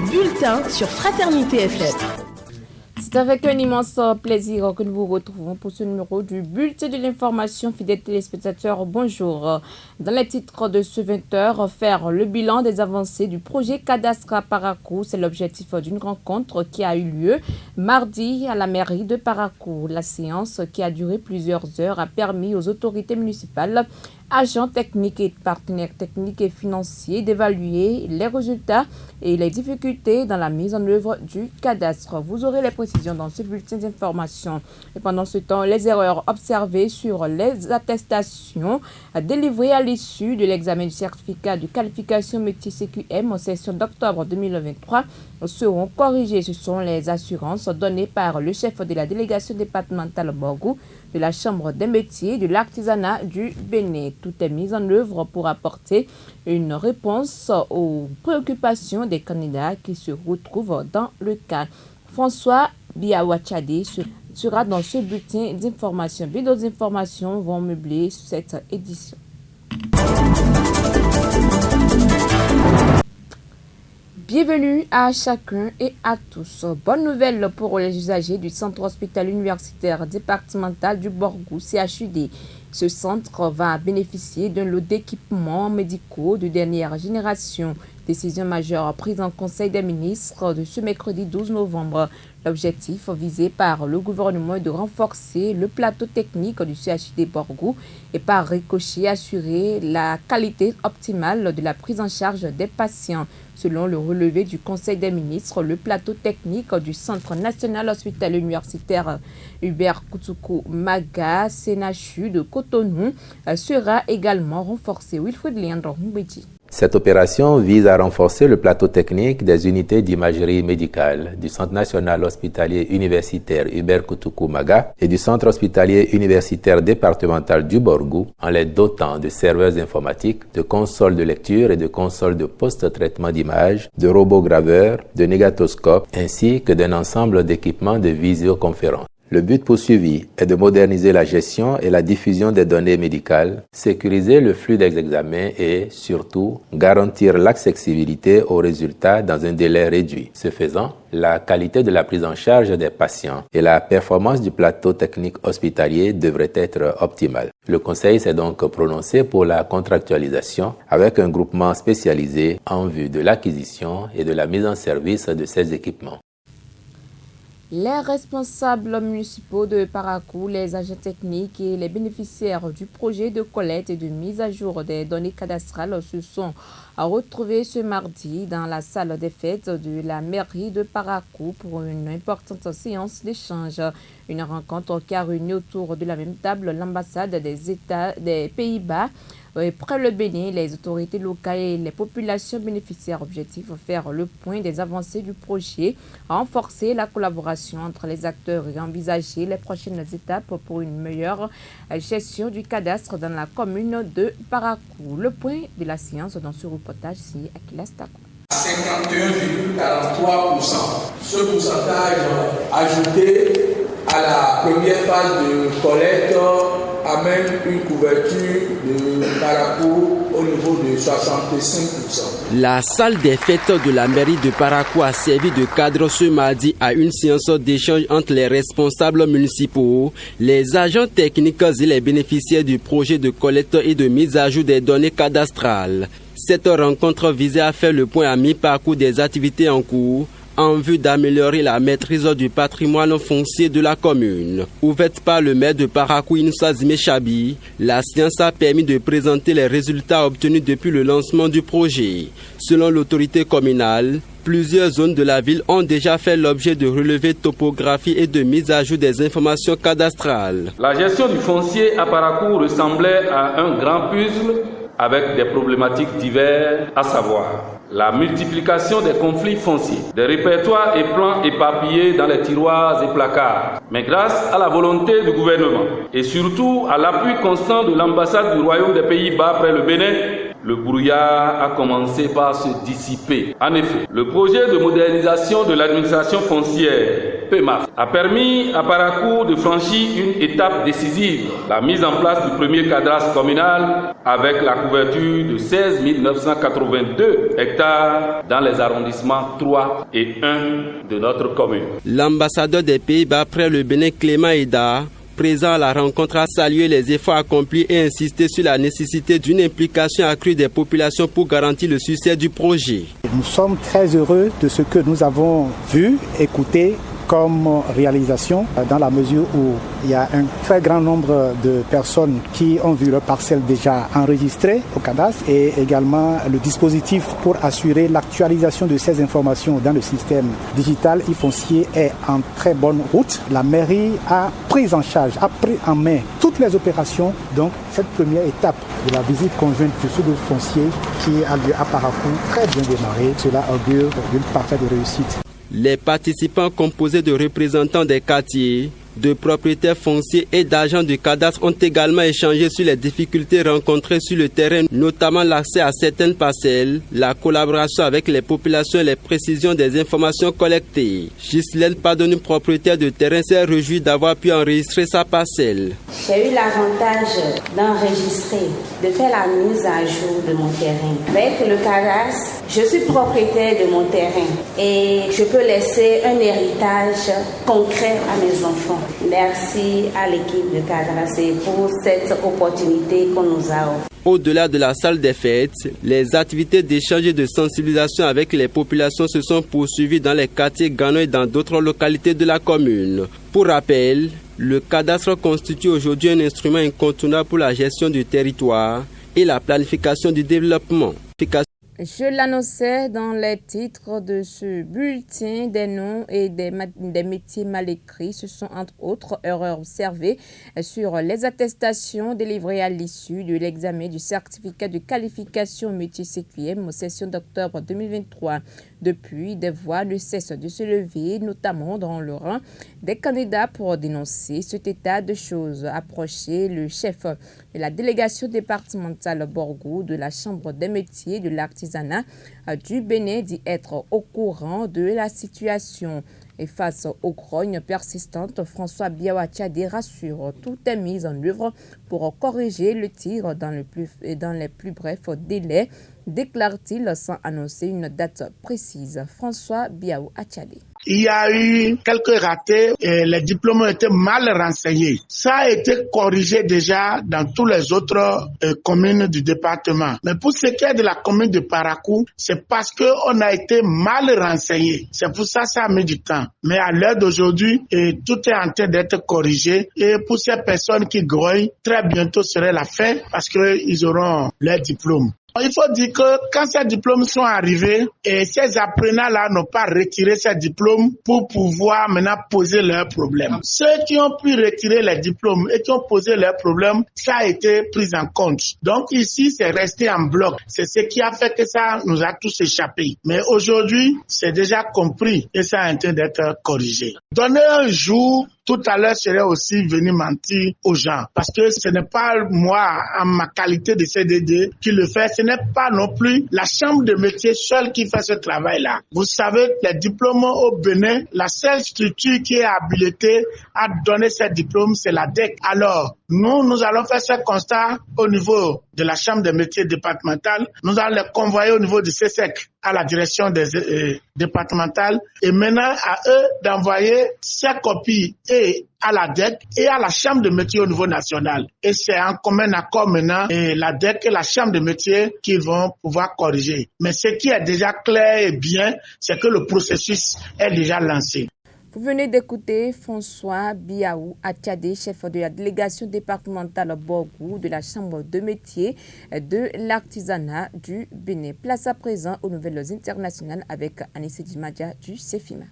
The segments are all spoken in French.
bulletin sur Fraternité FM. C'est avec un immense plaisir que nous vous retrouvons pour ce numéro du bulletin de l'information. Fidèles téléspectateurs, bonjour. Dans les titres de ce 20h, faire le bilan des avancées du projet Cadastre à Parakou. C'est l'objectif d'une rencontre qui a eu lieu mardi à la mairie de Parakou. La séance, qui a duré plusieurs heures, a permis aux autorités municipales, agents techniques et partenaires techniques et financiers d'évaluer les résultats et les difficultés dans la mise en œuvre du cadastre. Vous aurez les précisions dans ce bulletin d'information. Et pendant ce temps, les erreurs observées sur les attestations délivrées à l'issue de l'examen du certificat de qualification métier CQM en session d'octobre 2023 seront corrigées. Ce sont les assurances données par le chef de la délégation départementale Borgou de la Chambre des métiers de l'artisanat du Bénin. Tout est mis en œuvre pour apporter une réponse aux préoccupations des candidats qui se retrouvent dans le cas. François Biawachadi sera dans ce bulletin d'information. Bien d'autres informations vont meubler cette édition. Bienvenue à chacun et à tous. Bonne nouvelle pour les usagers du centre hospitalier universitaire départemental du Borgou, CHUD. Ce centre va bénéficier d'un lot d'équipements médicaux de dernière génération. Décision majeure prise en Conseil des ministres de ce mercredi 12 novembre. L'objectif visé par le gouvernement est de renforcer le plateau technique du CHUD Borgou et par ricochet assurer la qualité optimale de la prise en charge des patients. Selon le relevé du Conseil des ministres, le plateau technique du Centre national hospitalier universitaire Hubert Koutoukou Maga, CNHU de Cotonou, sera également renforcé. Wilfried Leandro Mbiti. Cette opération vise à renforcer le plateau technique des unités d'imagerie médicale du Centre national hospitalier universitaire Hubert Koutoukou Maga et du Centre hospitalier universitaire départemental du Borgou en les dotant de serveurs informatiques, de consoles de lecture et de consoles de post-traitement d'images, de robots graveurs, de négatoscopes ainsi que d'un ensemble d'équipements de visioconférence. Le but poursuivi est de moderniser la gestion et la diffusion des données médicales, sécuriser le flux des examens et, surtout, garantir l'accessibilité aux résultats dans un délai réduit. Ce faisant, la qualité de la prise en charge des patients et la performance du plateau technique hospitalier devraient être optimales. Le Conseil s'est donc prononcé pour la contractualisation avec un groupement spécialisé en vue de l'acquisition et de la mise en service de ces équipements. Les responsables municipaux de Parakou, les agents techniques et les bénéficiaires du projet de collecte et de mise à jour des données cadastrales se sont retrouvés ce mardi dans la salle des fêtes de la mairie de Parakou pour une importante séance d'échange. Une rencontre qui a réuni autour de la même table l'ambassade des Pays-Bas, près le Bénin, les autorités locales et les populations bénéficiaires. Objectif, faire le point des avancées du projet, renforcer la collaboration entre les acteurs et envisager les prochaines étapes pour une meilleure gestion du cadastre dans la commune de Parakou. Le point de la séance dans ce reportage, c'est Akila Stako. 51,43%. Ce pourcentage ajouté à la première phase de collecte amène une couverture de Parakou au niveau de 65%. La salle des fêtes de la mairie de Parakou a servi de cadre ce mardi à une séance d'échange entre les responsables municipaux, les agents techniques et les bénéficiaires du projet de collecte et de mise à jour des données cadastrales. Cette rencontre visait à faire le point à mi-parcours des activités en cours en vue d'améliorer la maîtrise du patrimoine foncier de la commune. Ouverte par le maire de Parakou, Inoussa Zimé-Chabi, la séance a permis de présenter les résultats obtenus depuis le lancement du projet. Selon l'autorité communale, plusieurs zones de la ville ont déjà fait l'objet de relevés topographiques et de mise à jour des informations cadastrales. La gestion du foncier à Parakou ressemblait à un grand puzzle avec des problématiques diverses, à savoir la multiplication des conflits fonciers, des répertoires et plans éparpillés dans les tiroirs et placards. Mais grâce à la volonté du gouvernement et surtout à l'appui constant de l'ambassade du Royaume des Pays-Bas près le Bénin, le brouillard a commencé par se dissiper. En effet, le projet de modernisation de l'administration foncière PEMAF a permis à Parakou de franchir une étape décisive, la mise en place du premier cadastre communal avec la couverture de 16 982 hectares dans les arrondissements 3 et 1 de notre commune. L'ambassadeur des Pays-Bas près le Bénin, Clément Eda, présent à la rencontre, a salué les efforts accomplis et insisté sur la nécessité d'une implication accrue des populations pour garantir le succès du projet. Nous sommes très heureux de ce que nous avons vu, écouté comme réalisation, dans la mesure où il y a un très grand nombre de personnes qui ont vu leurs parcelles déjà enregistrées au cadastre et également le dispositif pour assurer l'actualisation de ces informations dans le système digital e-foncier est en très bonne route. La mairie a pris en charge, a pris en main toutes les opérations. Donc cette première étape de la visite conjointe du sud foncier qui a lieu à Parakou, très bien démarrée. Cela augure d'une parfaite réussite. Les participants composés de représentants des quartiers, de propriétaires fonciers et d'agents du cadastre ont également échangé sur les difficultés rencontrées sur le terrain, notamment l'accès à certaines parcelles, la collaboration avec les populations et les précisions des informations collectées. Ghislaine Padonou, propriétaire de terrain, s'est réjouie d'avoir pu enregistrer sa parcelle. J'ai eu l'avantage d'enregistrer, de faire la mise à jour de mon terrain. Avec le cadastre, je suis propriétaire de mon terrain et je peux laisser un héritage concret à mes enfants. Merci à l'équipe de cadastre pour cette opportunité qu'on nous a offerte. Au-delà de la salle des fêtes, les activités d'échange et de sensibilisation avec les populations se sont poursuivies dans les quartiers Gano et dans d'autres localités de la commune. Pour rappel, le cadastre constitue aujourd'hui un instrument incontournable pour la gestion du territoire et la planification du développement. Je l'annonçais dans les titres de ce bulletin, des noms et des métiers mal écrits. Ce sont entre autres erreurs observées sur les attestations délivrées à l'issue de l'examen du certificat de qualification métier CQM aux sessions d'octobre 2023. Depuis, des voix ne cessent de se lever, notamment dans le rang des candidats pour dénoncer cet état de choses. Approché le chef de la délégation départementale Borgou de la Chambre des métiers de l'artisanat du Bénin dit être au courant de la situation. Et face aux grognes persistantes, François Biaou Attiadé rassure, tout est mis en œuvre pour corriger le tir dans les plus brefs délais, déclare-t-il sans annoncer une date précise. François Biaou Attiadé. Il y a eu quelques ratés et les diplômes ont été mal renseignés. Ça a été corrigé déjà dans toutes les autres communes du département. Mais pour ce qui est de la commune de Parakou, c'est parce qu'on a été mal renseigné. C'est pour ça que ça a mis du temps. Mais à l'heure d'aujourd'hui, tout est en train d'être corrigé. Et pour ces personnes qui grognent, très bientôt serait la fin parce qu'ils auront leur diplôme. Il faut dire que quand ces diplômes sont arrivés, et ces apprenants-là n'ont pas retiré ces diplômes pour pouvoir maintenant poser leurs problèmes. Ceux qui ont pu retirer les diplômes et qui ont posé leurs problèmes, ça a été pris en compte. Donc ici, c'est resté en bloc. C'est ce qui a fait que ça nous a tous échappé. Mais aujourd'hui, c'est déjà compris et ça est en train d'être corrigé. Donner un jour, tout à l'heure, je serais aussi venu mentir aux gens. Parce que ce n'est pas moi, en ma qualité de CDD, qui le fait. Ce n'est pas non plus la chambre de métier seule qui fait ce travail-là. Vous savez, les diplômes au Bénin, la seule structure qui est habilitée à donner ces diplômes, c'est la DEC. Alors, nous allons faire ce constat au niveau de la chambre de métiers départementale. Nous allons les convoyer au niveau du CSEC à la direction des départementales et maintenant à eux d'envoyer ces copies et à la DEC et à la chambre de métier au niveau national. Et c'est en commun accord maintenant et la DEC et la chambre de métier qui vont pouvoir corriger. Mais ce qui est déjà clair et bien, c'est que le processus est déjà lancé. Vous venez d'écouter François Biaou Attiadé, chef de la délégation départementale Borgou de la Chambre de métier de l'artisanat du Bénin. Place à présent aux nouvelles internationales avec Anissé Dimadja du CEFIMA.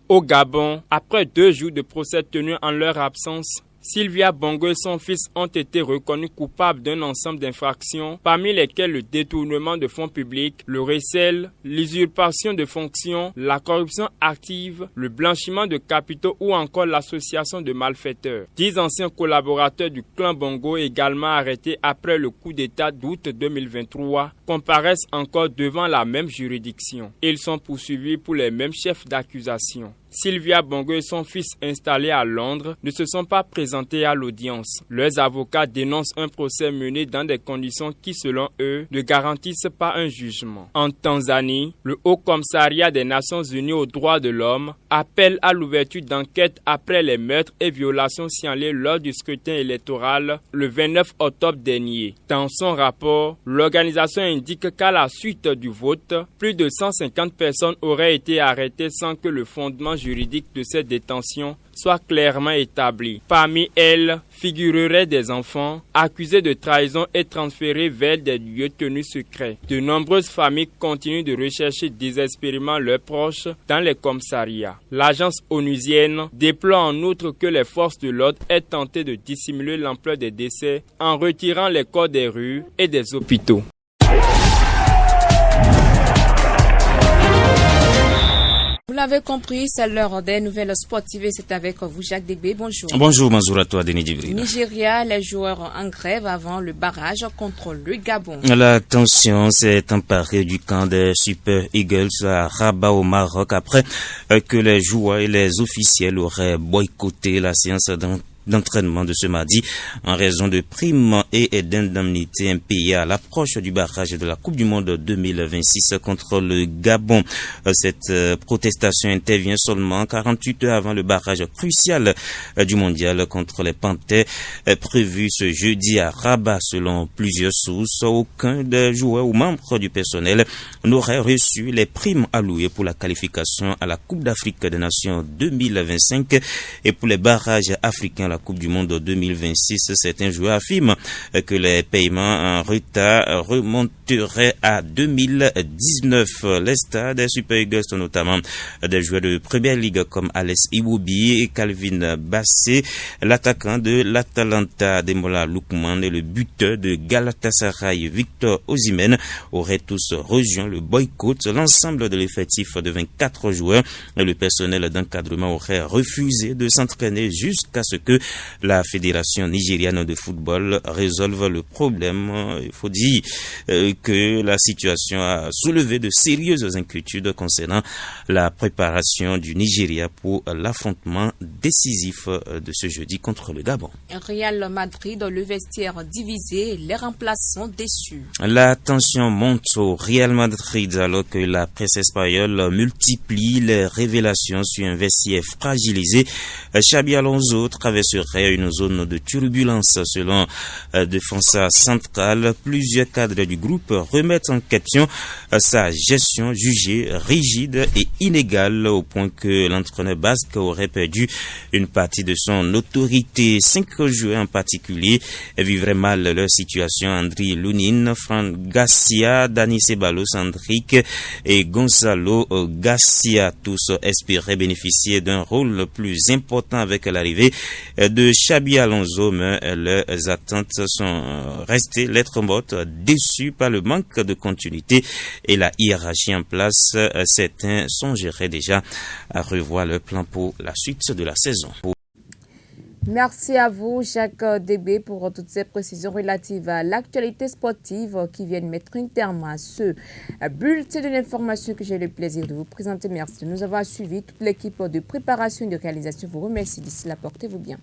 Au Gabon, après 2 jours de procès tenus en leur absence, Sylvia Bongo et son fils ont été reconnus coupables d'un ensemble d'infractions, parmi lesquelles le détournement de fonds publics, le recel, l'usurpation de fonctions, la corruption active, le blanchiment de capitaux ou encore l'association de malfaiteurs. 10 anciens collaborateurs du clan Bongo, également arrêtés après le coup d'État d'août 2023, comparaissent encore devant la même juridiction. Ils sont poursuivis pour les mêmes chefs d'accusation. Sylvia Bongo et son fils installés à Londres ne se sont pas présentés à l'audience. Leurs avocats dénoncent un procès mené dans des conditions qui, selon eux, ne garantissent pas un jugement. En Tanzanie, le Haut Commissariat des Nations Unies aux droits de l'homme appelle à l'ouverture d'enquêtes après les meurtres et violations signalées lors du scrutin électoral le 29 octobre dernier. Dans son rapport, l'organisation indique qu'à la suite du vote, plus de 150 personnes auraient été arrêtées sans que le fondement juridique de cette détention soit clairement établi. Parmi elles figureraient des enfants accusés de trahison et transférés vers des lieux tenus secrets. De nombreuses familles continuent de rechercher désespérément leurs proches dans les commissariats. L'agence onusienne déplore en outre que les forces de l'ordre aient tenté de dissimuler l'ampleur des décès en retirant les corps des rues et des hôpitaux. Vous l'avez compris, c'est l'heure des nouvelles sportives et c'est avec vous Jacques Degbé. Bonjour. Bonjour, bonjour à toi Denis Djibril. Nigeria, les joueurs en grève avant le barrage contre le Gabon. La tension s'est emparée du camp des Super Eagles à Rabat au Maroc après que les joueurs et les officiels auraient boycotté la séance d'entraînement de ce mardi en raison de primes et d'indemnités impayées à l'approche du barrage de la Coupe du Monde 2026 contre le Gabon. Cette protestation intervient seulement 48 heures avant le barrage crucial du mondial contre les Panthères prévu ce jeudi à Rabat. Selon plusieurs sources, aucun des joueurs ou membres du personnel n'aurait reçu les primes allouées pour la qualification à la Coupe d'Afrique des Nations 2025 et pour les barrages africains la Coupe du Monde 2026. Certains joueurs affirment que les paiements en retard remonteraient à 2019. Les stars des Super Eagles, notamment des joueurs de Première Ligue comme Alex Iwobi et Calvin Bassé, l'attaquant de l'Atalanta Demola Lookman et le buteur de Galatasaray Victor Osimhen auraient tous rejoint le boycott. L'ensemble de l'effectif de 24 joueurs et le personnel d'encadrement aurait refusé de s'entraîner jusqu'à ce que la Fédération nigériane de football résolve le problème. Il faut dire que la situation a soulevé de sérieuses inquiétudes concernant la préparation du Nigeria pour l'affrontement décisif de ce jeudi contre le Gabon. Real Madrid, le vestiaire divisé, les remplaçants déçus. La tension monte au Real Madrid alors que la presse espagnole multiplie les révélations sur un vestiaire fragilisé. Xabi Alonso traverserait une zone de turbulence selon Defensa Central. Plusieurs cadres du groupe remettent en question sa gestion jugée rigide et inégale au point que l'entraîneur basque aurait perdu une partie de son autorité. 5 joueurs en particulier vivraient mal leur situation. Andriy Lunin, Fran Garcia, Dani Ceballos, Andrique et Gonzalo Garcia. Tous espéraient bénéficier d'un rôle plus important avec l'arrivée de Xabi Alonso, mais leurs attentes sont restées lettres mortes. Déçus par le manque de continuité et la hiérarchie en place, certains songeraient déjà à revoir leur plan pour la suite de la saison. Merci à vous, Jacques Degbé, pour toutes ces précisions relatives à l'actualité sportive qui viennent mettre un terme à ce bulletin de l'information que j'ai le plaisir de vous présenter. Merci de nous avoir suivis. Toute l'équipe de préparation et de réalisation vous remercie. D'ici là, portez-vous bien.